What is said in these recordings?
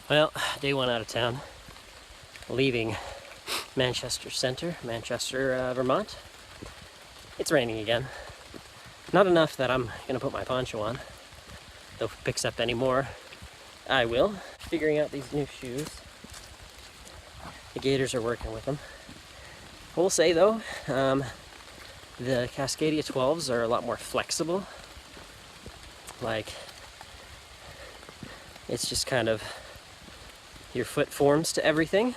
Well, day one out of town, leaving Manchester Center, Manchester, Vermont. It's raining again. Not enough that I'm gonna put my poncho on, though if it picks up any more, I will. Figuring out these new shoes. The Gators are working with them. I will say though, the Cascadia 12s are a lot more flexible. Like, it's just kind of, your foot forms to everything.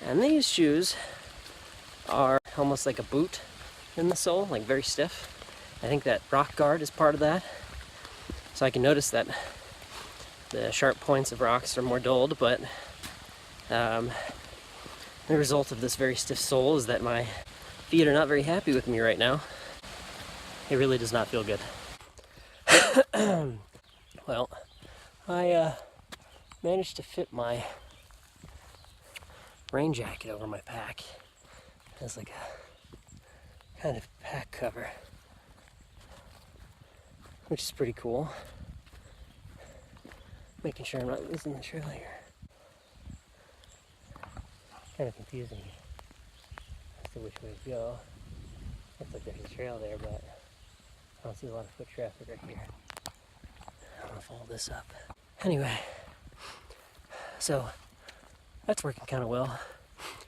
And these shoes are almost like a boot in the sole, like very stiff. I think that rock guard is part of that. So I can notice that the sharp points of rocks are more dulled, but the result of this very stiff sole is that my feet are not very happy with me right now. It really does not feel good. Well, I managed to fit my rain jacket over my pack. It's like a kind of pack cover, which is pretty cool. Making sure I'm not losing the trail here. Kind of confusing as to which way to go. Looks like there's a trail there, but I don't see a lot of foot traffic right here. I'm gonna follow this up. Anyway, so that's working kind of well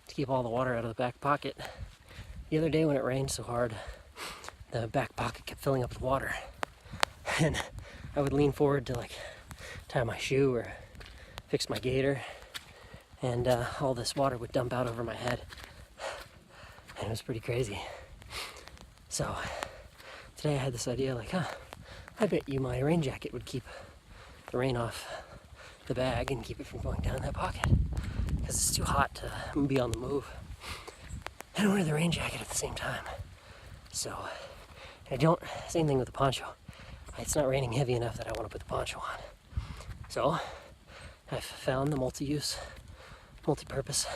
to keep all the water out of the back pocket. The other day when it rained so hard, the back pocket kept filling up with water. And I would lean forward to like tie my shoe or fix my gaiter, and all this water would dump out over my head. And it was pretty crazy. So today I had this idea like, I bet you my rain jacket would keep the rain off the bag and keep it from going down that pocket, because it's too hot to be on the move and wear the rain jacket at the same time. So I don't, same thing with the poncho. It's not raining heavy enough that I want to put the poncho on. So I've found the multi-use, multi-purpose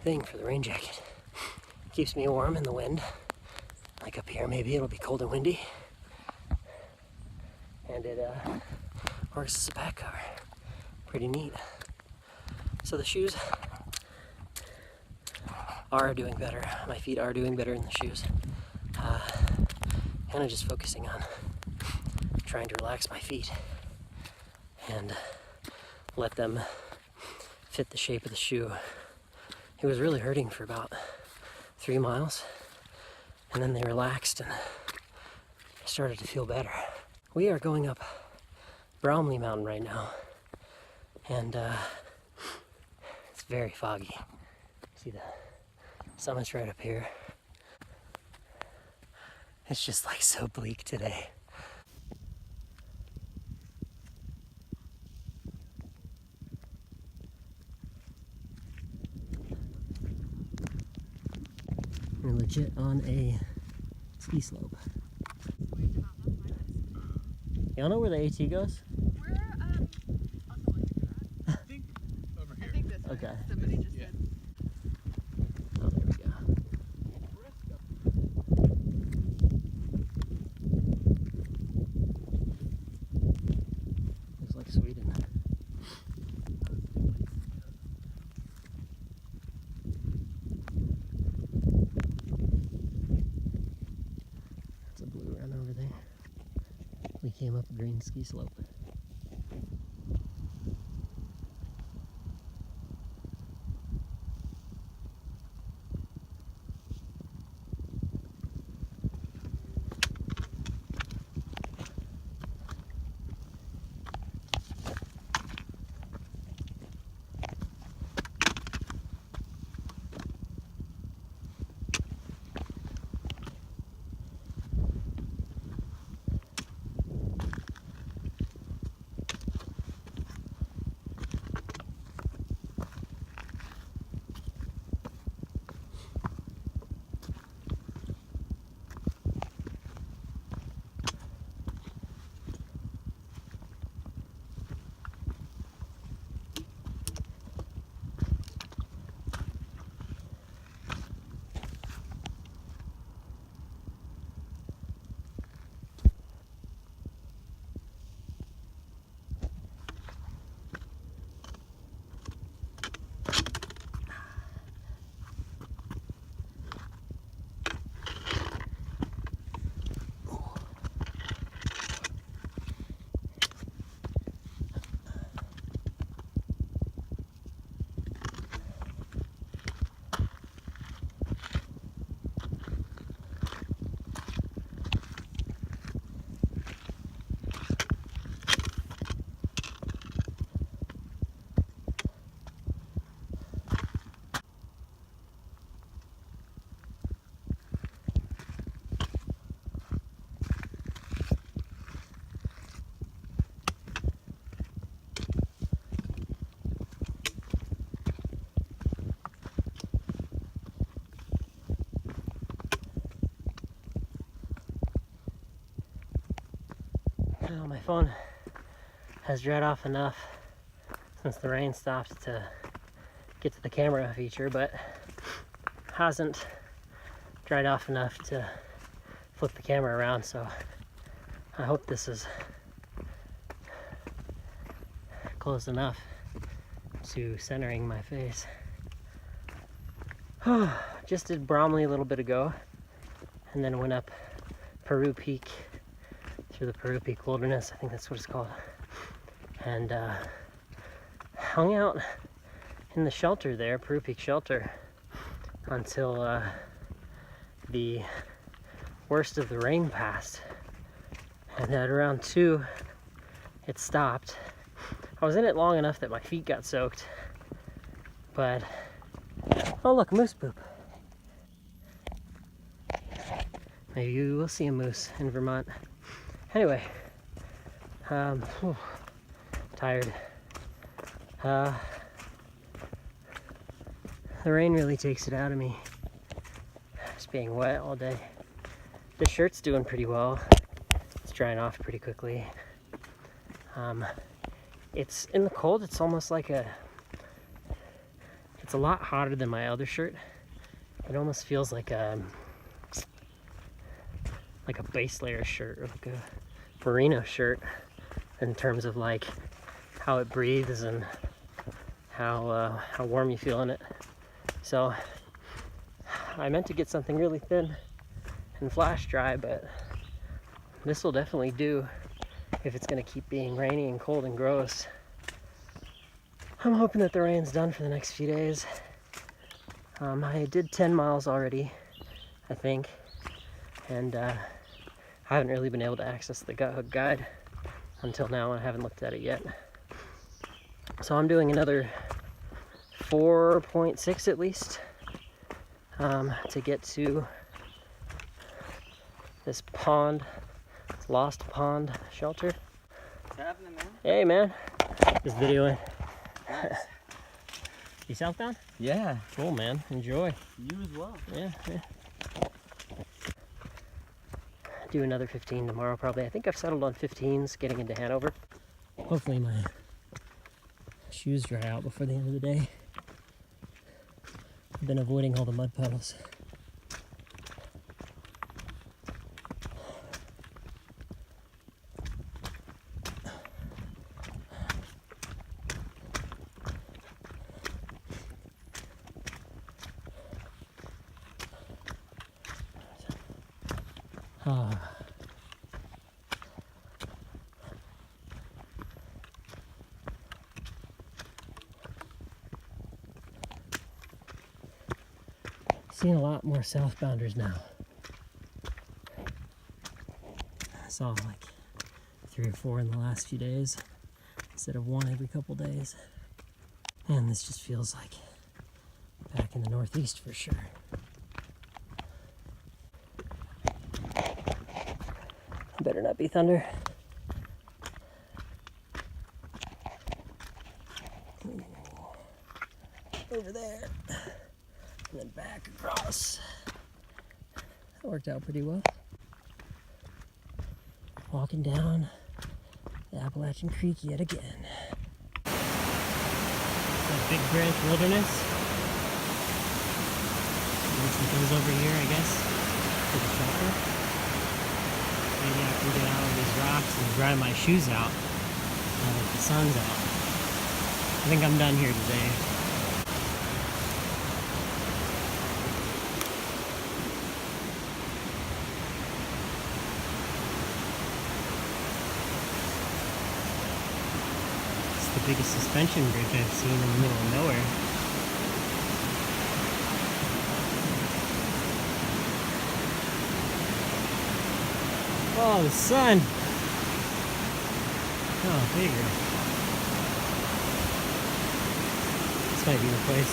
thing for the rain jacket. Keeps me warm in the wind. Like up here, maybe it'll be cold and windy. And it works as a back cover. Pretty neat. So the shoes are doing better. My feet are doing better in the shoes. Kind of just focusing on trying to relax my feet and let them fit the shape of the shoe. It was really hurting for about 3 miles, and then they relaxed and I started to feel better. We are going up Bromley Mountain right now, and it's very foggy. See the summit's right up here. It's just like so bleak today. We're legit on a ski slope. Y'all know where the AT goes? We're on the way to that. I think over here. I think this way. Okay. Somebody just Yeah. said. Oh, there we go. Looks like Sweden. That's a blue run over there. We came up a green ski slope. Well, my phone has dried off enough since the rain stopped to get to the camera feature, but hasn't dried off enough to flip the camera around, so I hope this is close enough to centering my face. Just did Bromley a little bit ago, and then went up Peru Peak, through the Peru Peak Wilderness, I think that's what it's called, and hung out in the shelter there, Peru Peak Shelter, until the worst of the rain passed. And at around 2, it stopped. I was in it long enough that my feet got soaked, but oh look, moose poop. Maybe you will see a moose in Vermont. Anyway, tired. The rain really takes it out of me. Just being wet all day. The shirt's doing pretty well. It's drying off pretty quickly. It's in the cold, it's almost like it's a lot hotter than my other shirt. It almost feels like a base layer shirt, or like a merino shirt, in terms of like how it breathes and how warm you feel in it. So I meant to get something really thin and flash dry, but this will definitely do if it's going to keep being rainy and cold and gross. I'm hoping that the rain's done for the next few days. I did 10 miles already, I think, and I haven't really been able to access the Gut Hook guide until now. I haven't looked at it yet. So I'm doing another 4.6 at least to get to this pond, this lost pond shelter. What's happening, man? Hey, man. Just videoing. Nice. You southbound? Yeah. Cool, man. Enjoy. You as well. Yeah. Do another 15 tomorrow, probably. I think I've settled on 15s getting into Hanover. Hopefully my shoes dry out before the end of the day. I've been avoiding all the mud puddles. Seeing a lot more southbounders now. I saw like 3 or 4 in the last few days instead of 1 every couple days. And this just feels like back in the Northeast for sure. Better not be thunder. Over there. And then back across. That worked out pretty well. Walking down the Appalachian Creek yet again. That Big Branch Wilderness. It goes over here, I guess, to the shelter. Maybe I can get out of these rocks and dry my shoes out now that the sun's out. I think I'm done here today. The biggest suspension bridge I've seen in the middle of nowhere. Oh, the sun! Oh, bigger. This might be the place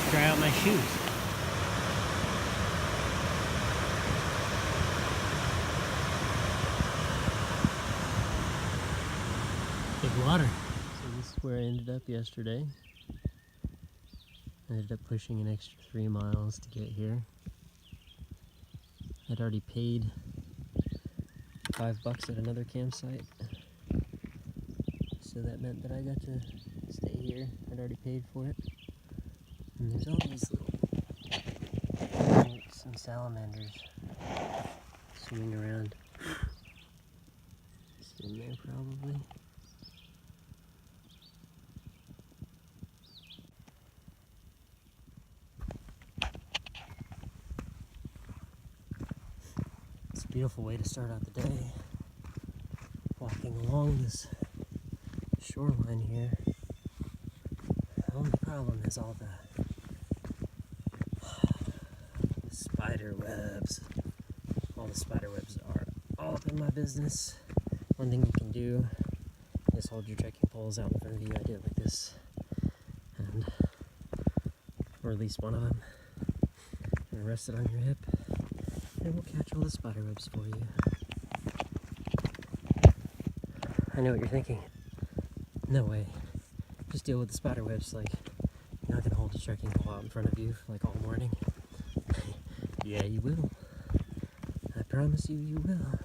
to dry out my shoes. Big water. This is where I ended up yesterday. I ended up pushing an extra 3 miles to get here. I'd already paid $5 at another campsite. So that meant that I got to stay here. I'd already paid for it. And there's all these little newts and salamanders swimming around. It's in there probably. It's a beautiful way to start out the day. Walking along this shoreline here. The only problem is all the spider webs. All the spider webs are all up in my business. One thing you can do is hold your trekking poles out in front of you. I did it like this, and or at least one of them, and rest it on your hip, and we'll catch all the spider webs for you. I know what you're thinking. No way. Just deal with the spider webs. Like, you're not gonna hold a trekking pole out in front of you like all morning. Yeah, you will. I promise you, you will.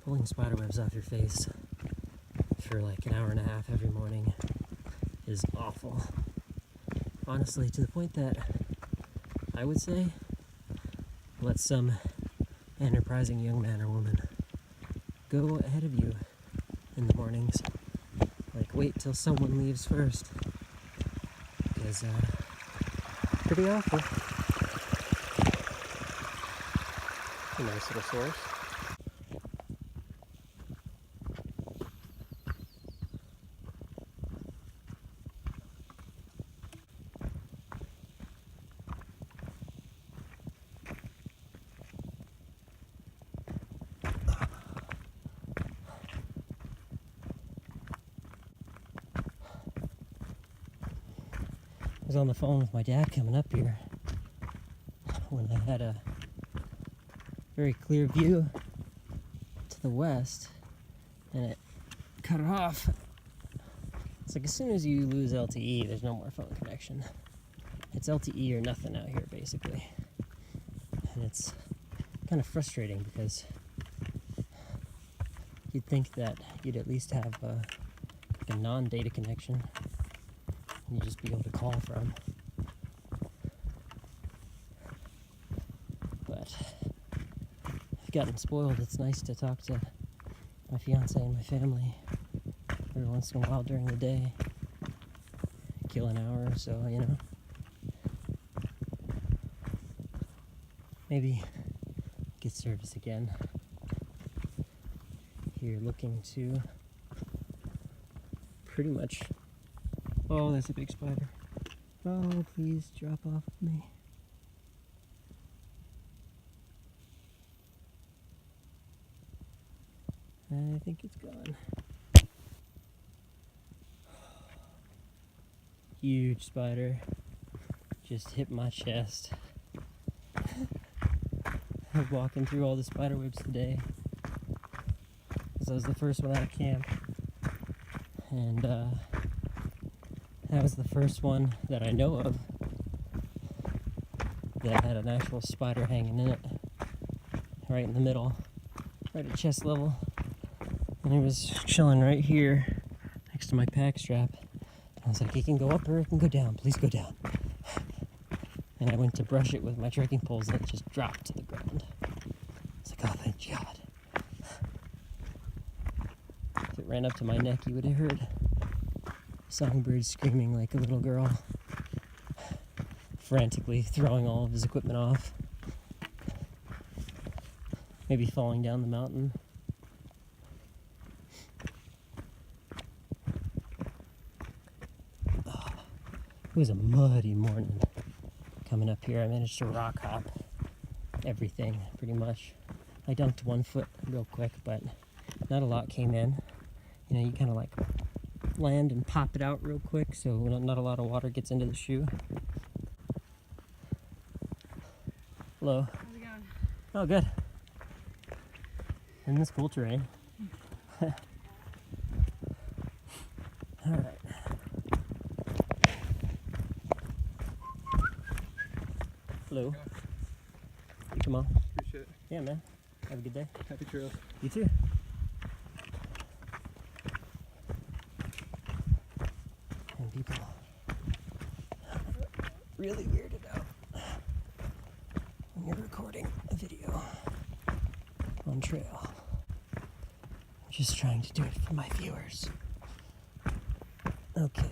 Pulling spider webs off your face for like an hour and a half every morning is awful. Honestly, to the point that I would say let some enterprising young man or woman go ahead of you in the mornings. Like, wait till someone leaves first. Because, pretty awful. A nice little source. I was on the phone with my dad coming up here when I had a very clear view to the west, and it cut it off. It's like as soon as you lose LTE, there's no more phone connection. It's LTE or nothing out here, basically. And it's kind of frustrating because you'd think that you'd at least have a non-data connection and you'd just be able to call from. But I've gotten spoiled. It's nice to talk to my fiance and my family every once in a while during the day. Kill an hour or so, you know. Maybe get service again. Here looking to pretty much... Oh, that's a big spider. Oh, please drop off of me. I think it's gone. Huge spider. Just hit my chest. I'm walking through all the spider webs today. This was the first one out of camp. And that was the first one that I know of that had an actual spider hanging in it. Right in the middle. Right at chest level. And it was chilling right here next to my pack strap. I was like, it can go up or it can go down. Please go down. And I went to brush it with my trekking poles and it just dropped to the ground. I was like, oh, thank God. If it ran up to my neck, you would have heard Songbird screaming like a little girl, frantically throwing all of his equipment off. Maybe falling down the mountain. It was a muddy morning coming up here. I managed to rock hop everything pretty much. I dunked 1 foot real quick, but not a lot came in. You know, you kind of like land and pop it out real quick so not a lot of water gets into the shoe. Hello. How's it going? Oh, good. In this cool terrain. All right. Hello. you, Mom. Appreciate it. Yeah, man. Have a good day. Happy trails. You too. And people really weirded out when you're recording a video on trail. I'm just trying to do it for my viewers. Okay.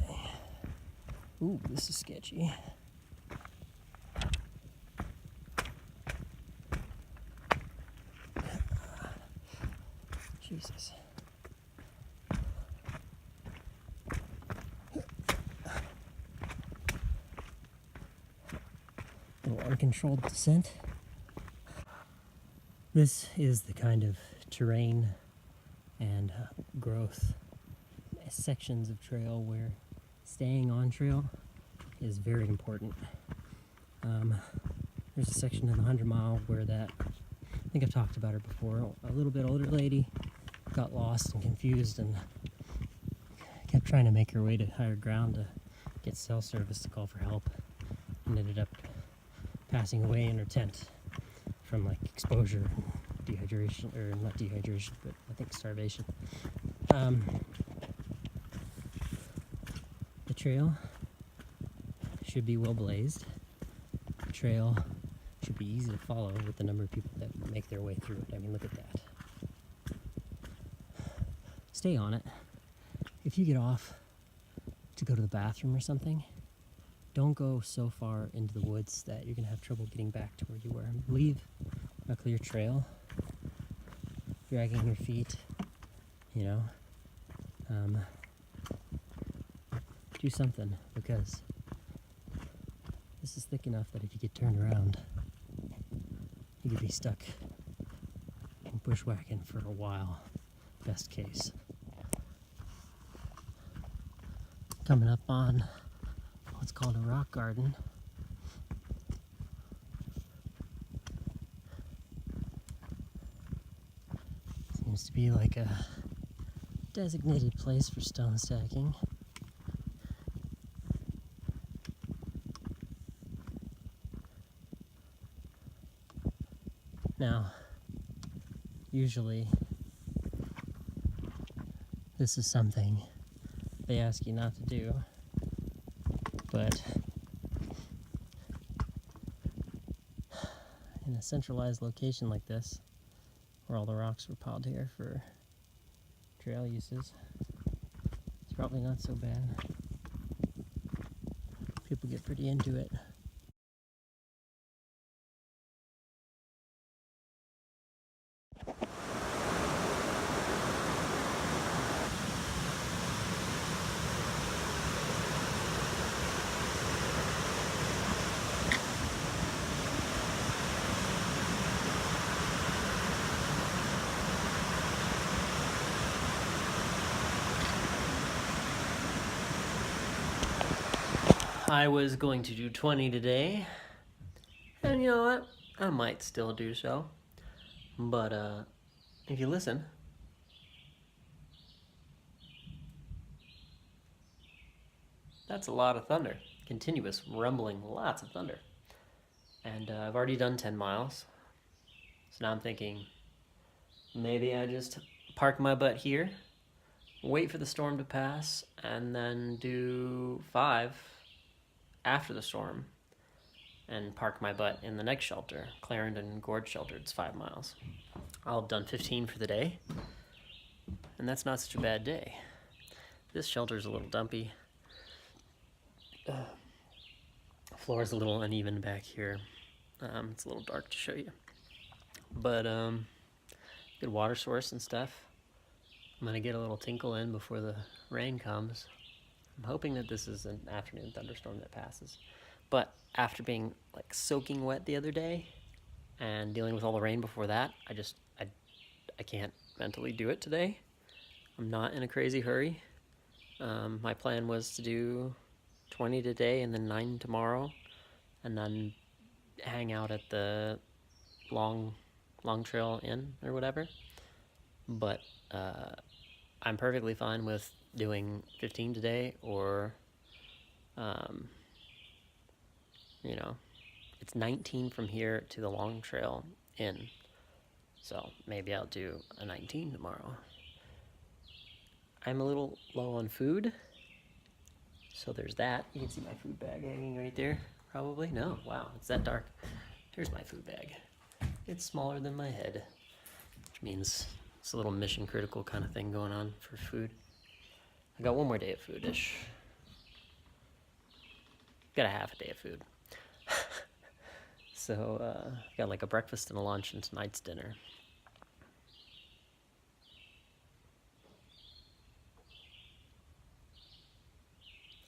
Ooh, this is sketchy. Jesus. A little uncontrolled descent. This is the kind of terrain and growth sections of trail where staying on trail is very important. There's a section in the 100 mile where that, I think I've talked about her before, a little bit older lady got lost and confused and kept trying to make her way to higher ground to get cell service to call for help, and ended up passing away in her tent from like exposure and dehydration, or not dehydration, but I think starvation. The trail should be well blazed. The trail should be easy to follow with the number of people that make their way through it. I mean, look at that. Stay on it. If you get off to go to the bathroom or something, don't go so far into the woods that you're gonna have trouble getting back to where you were. Leave a clear trail, dragging your feet, you know. Do something, because this is thick enough that if you get turned around, you could be stuck in bushwhacking for a while, best case. Coming up on what's called a rock garden. Seems to be like a designated place for stone stacking. Now, usually this is something they ask you not to do, but in a centralized location like this, where all the rocks were piled here for trail uses, it's probably not so bad. People get pretty into it. I was going to do 20 today, and you know what? I might still do so. But if you listen, that's a lot of thunder. Continuous rumbling, lots of thunder. And I've already done 10 miles. So now I'm thinking, maybe I just park my butt here, wait for the storm to pass, and then do 5 after the storm, and park my butt in the next shelter, Clarendon Gorge Shelter. It's 5 miles. I'll have done 15 for the day, and that's not such a bad day. This shelter's a little dumpy. Floor's a little uneven back here. It's a little dark to show you, but good water source and stuff. I'm gonna get a little tinkle in before the rain comes. I'm hoping that this is an afternoon thunderstorm that passes. But after being like soaking wet the other day and dealing with all the rain before that, I can't mentally do it today. I'm not in a crazy hurry. My plan was to do 20 today and then 9 tomorrow, and then hang out at the Long Trail Inn or whatever. But I'm perfectly fine with doing 15 today, or It's 19 from here to the long trail in. So maybe I'll do a 19 tomorrow. I'm a little low on food. So there's that. You can see my food bag hanging right there. Probably. No. Wow. It's that dark. Here's my food bag. It's smaller than my head. Which means it's a little mission critical kind of thing going on for food. I got one more day of food-ish. Got a half a day of food. So, got like a breakfast and a lunch and tonight's dinner.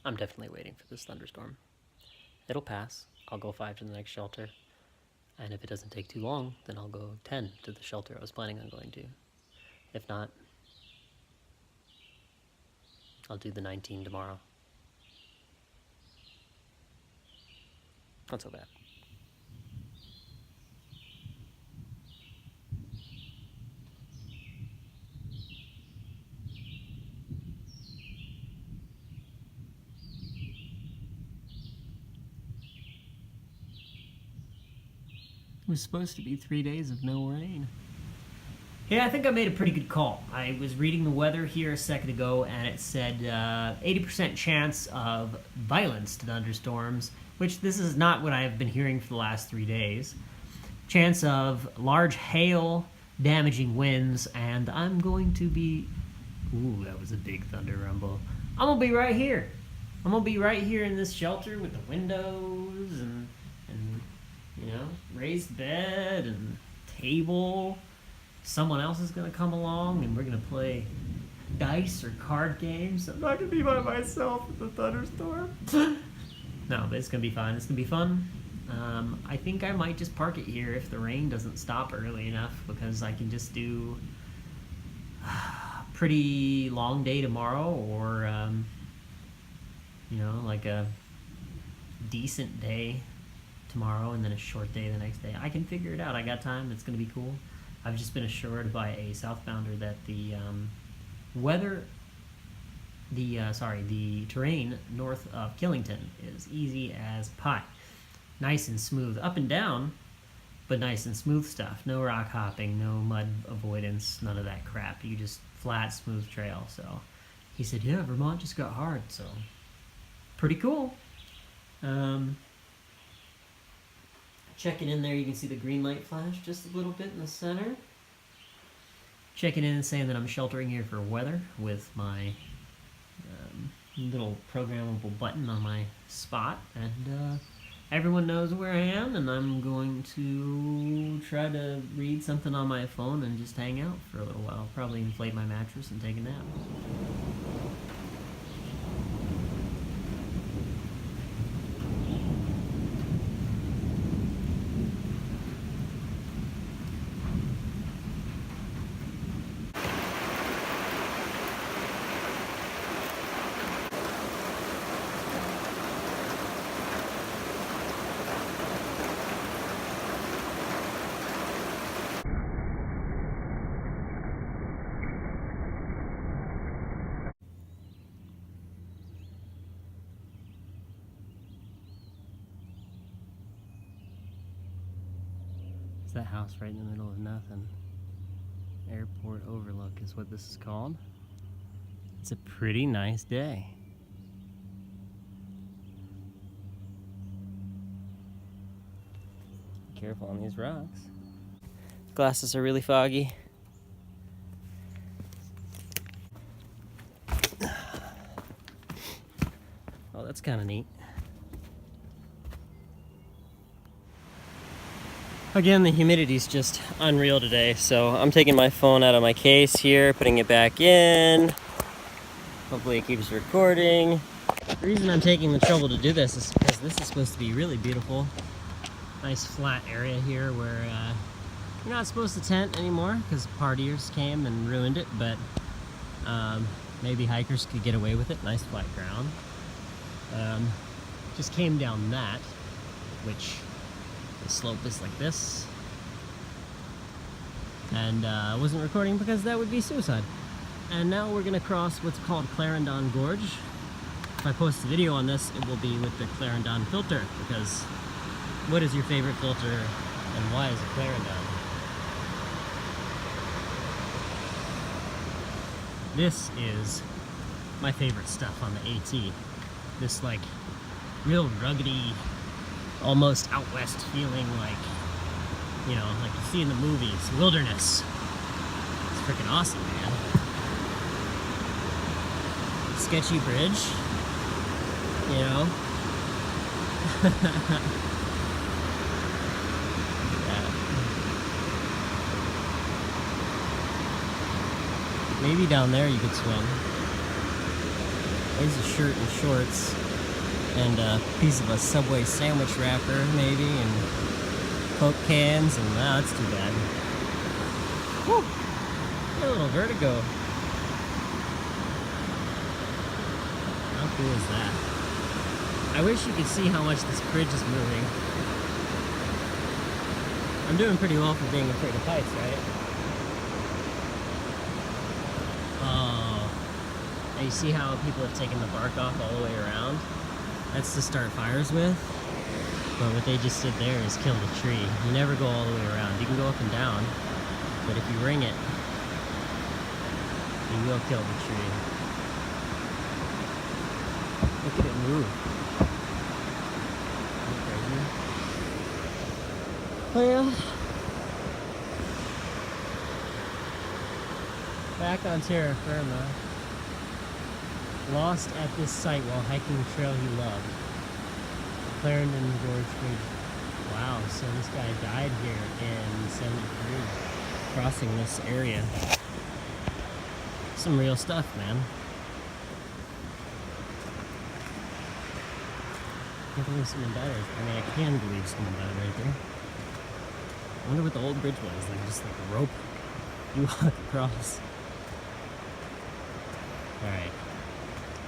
I'm definitely waiting for this thunderstorm. It'll pass. I'll go 5 to the next shelter. And if it doesn't take too long, then I'll go 10 to the shelter I was planning on going to. If not, I'll do the 19 tomorrow. Not so bad. It was supposed to be 3 days of no rain. Yeah, I think I made a pretty good call. I was reading the weather here a second ago, and it said 80% chance of violence to thunderstorms, which this is not what I've been hearing for the last 3 days. Chance of large hail, damaging winds, and I'm going to be... Ooh, that was a big thunder rumble. I'm going to be right here. I'm going to be right here in this shelter with the windows and you know, raised bed and table. Someone else is going to come along and we're going to play dice or card games. I'm not going to be by myself in the thunderstorm. No, but it's going to be fun. It's going to be fun. I think I might just park it here if the rain doesn't stop early enough, because I can just do a pretty long day tomorrow, or, you know, like a decent day tomorrow and then a short day the next day. I can figure it out. I got time. It's going to be cool. I've just been assured by a southbounder that the the terrain north of Killington is easy as pie. Nice and smooth, up and down, but nice and smooth stuff. No rock hopping, no mud avoidance, none of that crap. You just flat, smooth trail. So he said, yeah, Vermont just got hard, so pretty cool. Checking in there, you can see the green light flash just a little bit in the center. Checking in and saying that I'm sheltering here for weather with my little programmable button on my spot. And everyone knows where I am, and I'm going to try to read something on my phone and just hang out for a little while. Probably inflate my mattress and take a nap. That house right in the middle of nothing. Airport overlook is what this is called. It's a pretty nice day. Careful on these rocks. Glasses are really foggy. Oh, that's kind of neat. Again, the humidity's just unreal today, so I'm taking my phone out of my case here, putting it back in. Hopefully it keeps recording. The reason I'm taking the trouble to do this is because this is supposed to be really beautiful. Nice flat area here where you're not supposed to tent anymore because partiers came and ruined it, but maybe hikers could get away with it. Nice flat ground. Just came down that, which the slope is like this, and I wasn't recording because that would be suicide. And now we're gonna cross what's called Clarendon Gorge. If I post a video on this, it will be with the Clarendon filter, because What is your favorite filter and why is it Clarendon? This is my favorite stuff on the AT. This like real ruggedy, almost out west feeling, like, you know, like you see in the movies, wilderness. It's freaking awesome, man. Sketchy bridge, you know. Yeah. Maybe down there you could swim. There's a shirt and shorts and a piece of a Subway sandwich wrapper, maybe, and Coke cans, and that's too bad. Whew! A little vertigo. How cool is that? I wish you could see how much this bridge is moving. I'm doing pretty well for being afraid of heights, right? Oh. And you see how people have taken the bark off all the way around? That's to start fires with. But what they just did there is kill the tree. You never go all the way around. You can go up and down, but if you ring it, you will kill the tree. Look at it move. Well, back on terra firma. Lost at this site while hiking the trail he loved. Clarendon Gorge Bridge. Wow, so this guy died here in 73, crossing this area. Some real stuff, man. I can't believe someone died. I mean, I can believe someone died right there. I wonder what the old bridge was, like just like a rope you walk across. Alright,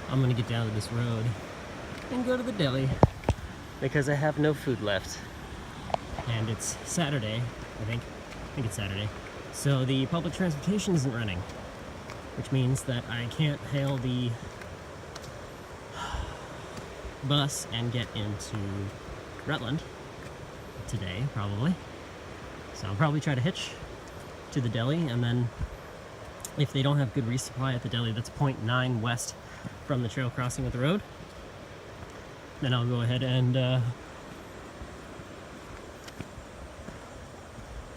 I'm gonna get down to this road and go to the deli because I have no food left. And it's Saturday, I think it's Saturday. So the public transportation isn't running, which means that I can't hail the bus and get into Rutland today, probably. So I'll probably try to hitch to the deli, and then if they don't have good resupply at the deli that's 0.9 west from the trail crossing of the road, then I'll go ahead and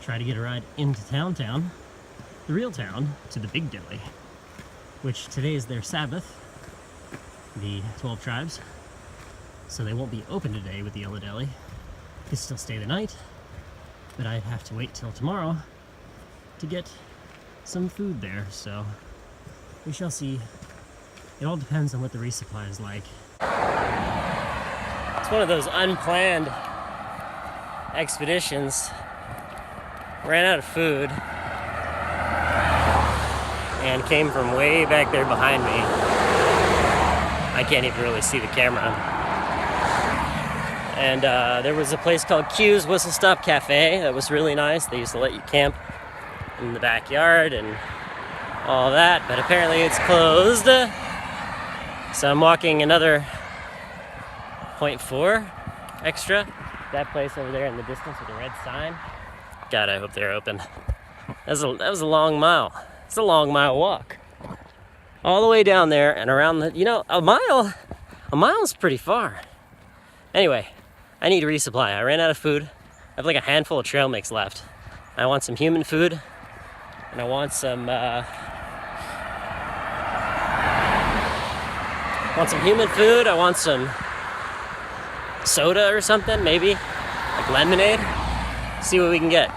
try to get a ride into town, the real town, to the big deli, which today is their Sabbath, the 12 tribes, so they won't be open today with the Yellow Deli. You can still stay the night, but I'd have to wait till tomorrow to get some food there, so we shall see. It all depends on what the resupply is like. It's one of those unplanned expeditions. Ran out of food and came from way back there behind me. I can't even really see the camera. And there was a place called Q's Whistle Stop Cafe that was really nice. They used to let you camp in the backyard and all that, but apparently it's closed. So I'm walking another 0.4 extra. That place over there in the distance with the red sign. God, I hope they're open. That was a long mile. It's a long mile walk. All the way down there and around the, you know, a mile's pretty far. Anyway, I need to resupply. I ran out of food. I have like a handful of trail mix left. I want some human food, and I want some human food. I want some soda or something, maybe like lemonade. See what we can get.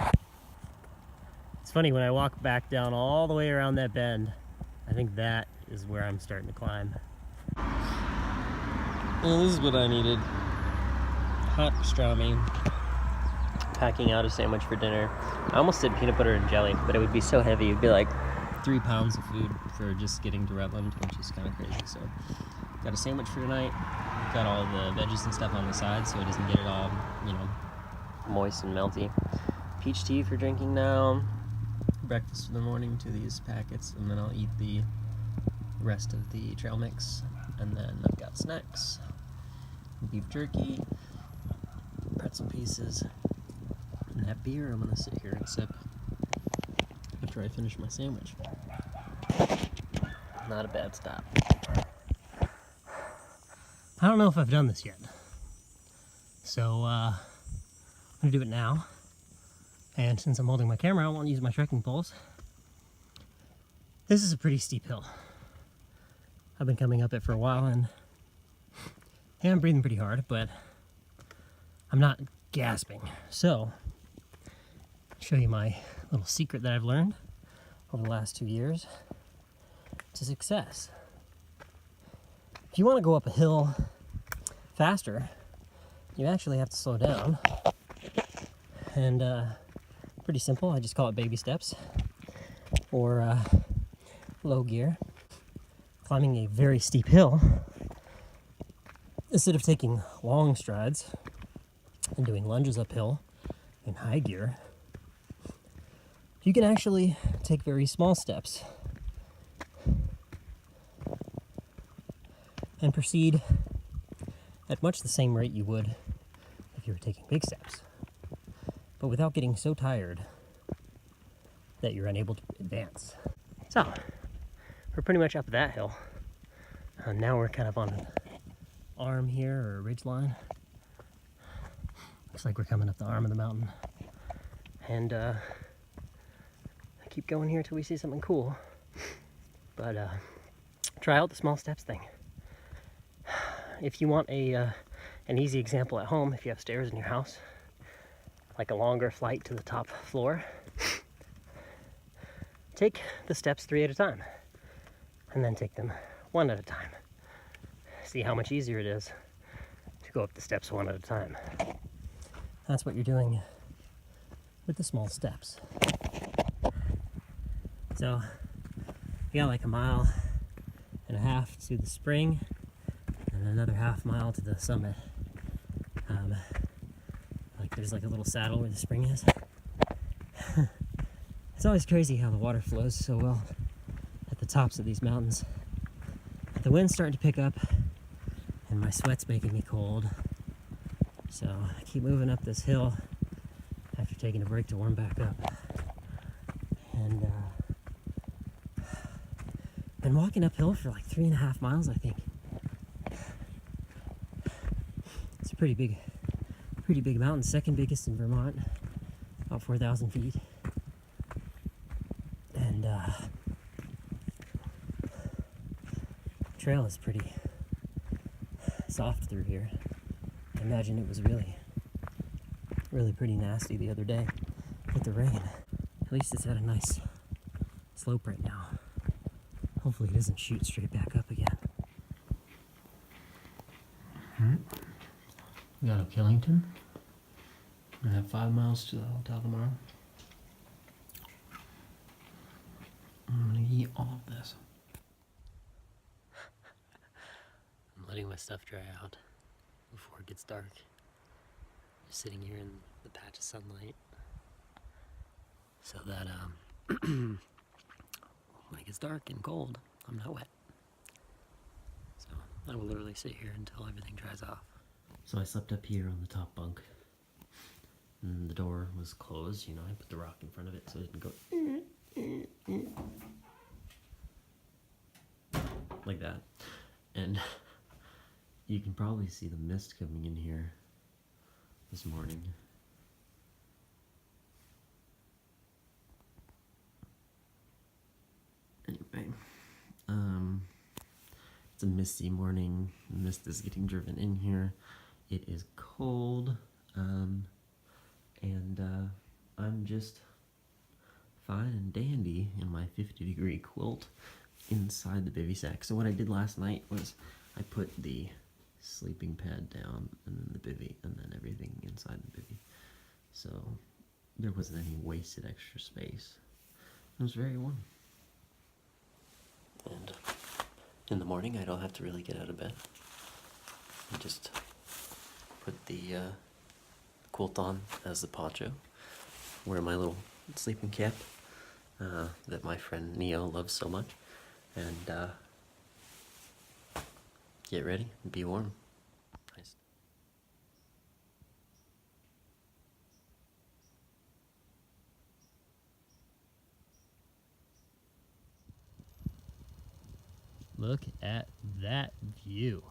It's funny, when I walk back down all the way around that bend, I think that is where I'm starting to climb. Well, this is what I needed. Hot pastrami. Packing out a sandwich for dinner. I almost did peanut butter and jelly, but it would be so heavy. It'd be like 3 pounds of food for just getting to Rutland, which is kind of crazy. So, got a sandwich for tonight. Got all the veggies and stuff on the side so it doesn't get it all, you know, moist and melty. Peach tea for drinking now. Breakfast in the morning to these packets, and then I'll eat the rest of the trail mix. And then I've got snacks. Beef jerky, bits and pieces. And that beer I'm gonna sit here and sip after I finish my sandwich. Not a bad stop. I don't know if I've done this yet. So I'm gonna do it now. And since I'm holding my camera, I won't use my trekking poles. This is a pretty steep hill. I've been coming up it for a while, and yeah, I'm breathing pretty hard, but I'm not gasping. So, I'll show you my little secret that I've learned over the last 2 years to success. If you want to go up a hill faster, you actually have to slow down. And pretty simple, I just call it baby steps, or low gear. Climbing a very steep hill, instead of taking long strides and doing lunges uphill in high gear, you can actually take very small steps and proceed at much the same rate you would if you were taking big steps, but without getting so tired that you're unable to advance. So, we're pretty much up that hill. Now we're kind of on an arm here, or a ridge line. Looks like we're coming up the arm of the mountain. And keep going here till we see something cool. But try out the small steps thing. If you want an easy example at home, if you have stairs in your house, like a longer flight to the top floor, take the steps 3 at a time, and then take them 1 at a time. See how much easier it is to go up the steps 1 at a time. That's what you're doing with the small steps. So, we got like 1.5 miles to the spring, and another 1/2 mile to the summit. Like there's like a little saddle where the spring is. It's always crazy how the water flows so well at the tops of these mountains. The wind's starting to pick up, and my sweat's making me cold. So I keep moving up this hill after taking a break to warm back up. And been walking uphill for like 3.5 miles, I think. It's a pretty big mountain, second biggest in Vermont, about 4,000 feet. And trail is pretty soft through here. I imagine it was really pretty nasty the other day with the rain. At least it's at a nice slope right now. Hopefully it doesn't shoot straight back up again. We got up Killington. I have 5 miles to the hotel tomorrow. I'm gonna eat all of this. I'm letting my stuff dry out before it gets dark. Just sitting here in the patch of sunlight so that when it gets dark and cold, I'm not wet. So I will literally sit here until everything dries off. So I slept up here on the top bunk. And the door was closed, you know, I put the rock in front of it so it didn't go like that. And you can probably see the mist coming in here this morning. Anyway, it's a misty morning. The mist is getting driven in here. It is cold, and I'm just fine and dandy in my 50-degree quilt inside the bivy sack. So what I did last night was I put the sleeping pad down and then the bivy and then everything inside the bivy. So there wasn't any wasted extra space. It was very warm. And in the morning I don't have to really get out of bed. I just put the quilt on as the poncho, wear my little sleeping cap that my friend Neo loves so much, and get ready and be warm. Nice. Look at that view.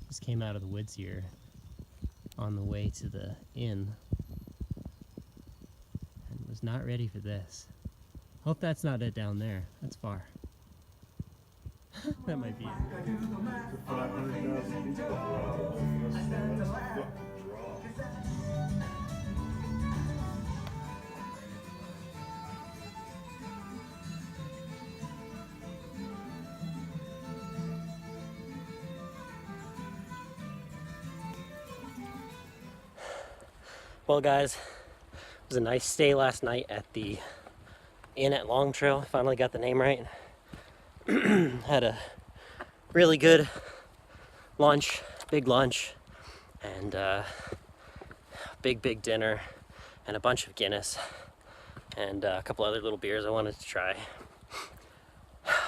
Just came out of the woods here on the way to the inn and was not ready for this. Hope that's not it down there. That's far. That might be it. Well guys, it was a nice stay last night at the inn at Long Trail. Finally got the name right. Had a really good lunch, big lunch, and big dinner, and a bunch of Guinness, and a couple other little beers I wanted to try.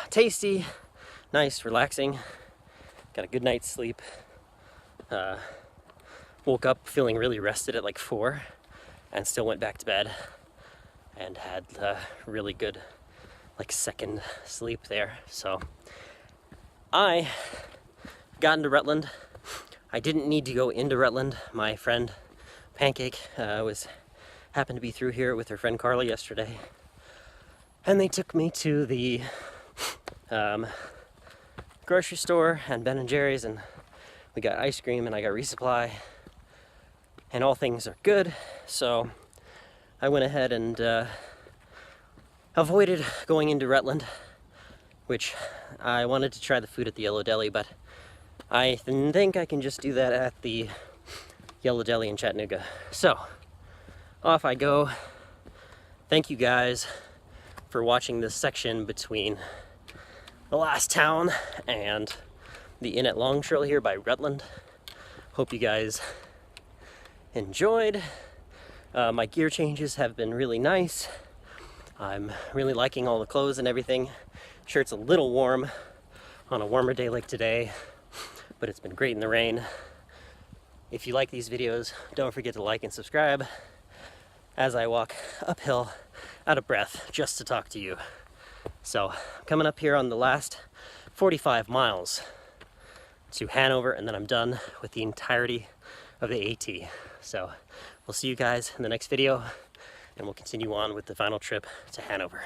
Tasty, nice, relaxing. Got a good night's sleep. Woke up feeling really rested at like 4 and still went back to bed and had really good like second sleep there. So I got into Rutland. I didn't need to go into Rutland. My friend Pancake happened to be through here with her friend Carly yesterday, and they took me to the grocery store and Ben & Jerry's, and we got ice cream and I got resupply, and all things are good. So I went ahead and avoided going into Rutland, which I wanted to try the food at the Yellow Deli, but I think I can just do that at the Yellow Deli in Chattanooga. So off I go. Thank you guys for watching this section between the last town and the inn at Long Trail here by Rutland. Hope you guys enjoyed. My gear changes have been really nice. I'm really liking all the clothes and everything. Shirt's a little warm on a warmer day like today, but it's been great in the rain. If you like these videos, don't forget to like and subscribe as I walk uphill out of breath just to talk to you. So I'm coming up here on the last 45 miles to Hanover, and then I'm done with the entirety of the AT. So we'll see you guys in the next video, and we'll continue on with the final trip to Hanover.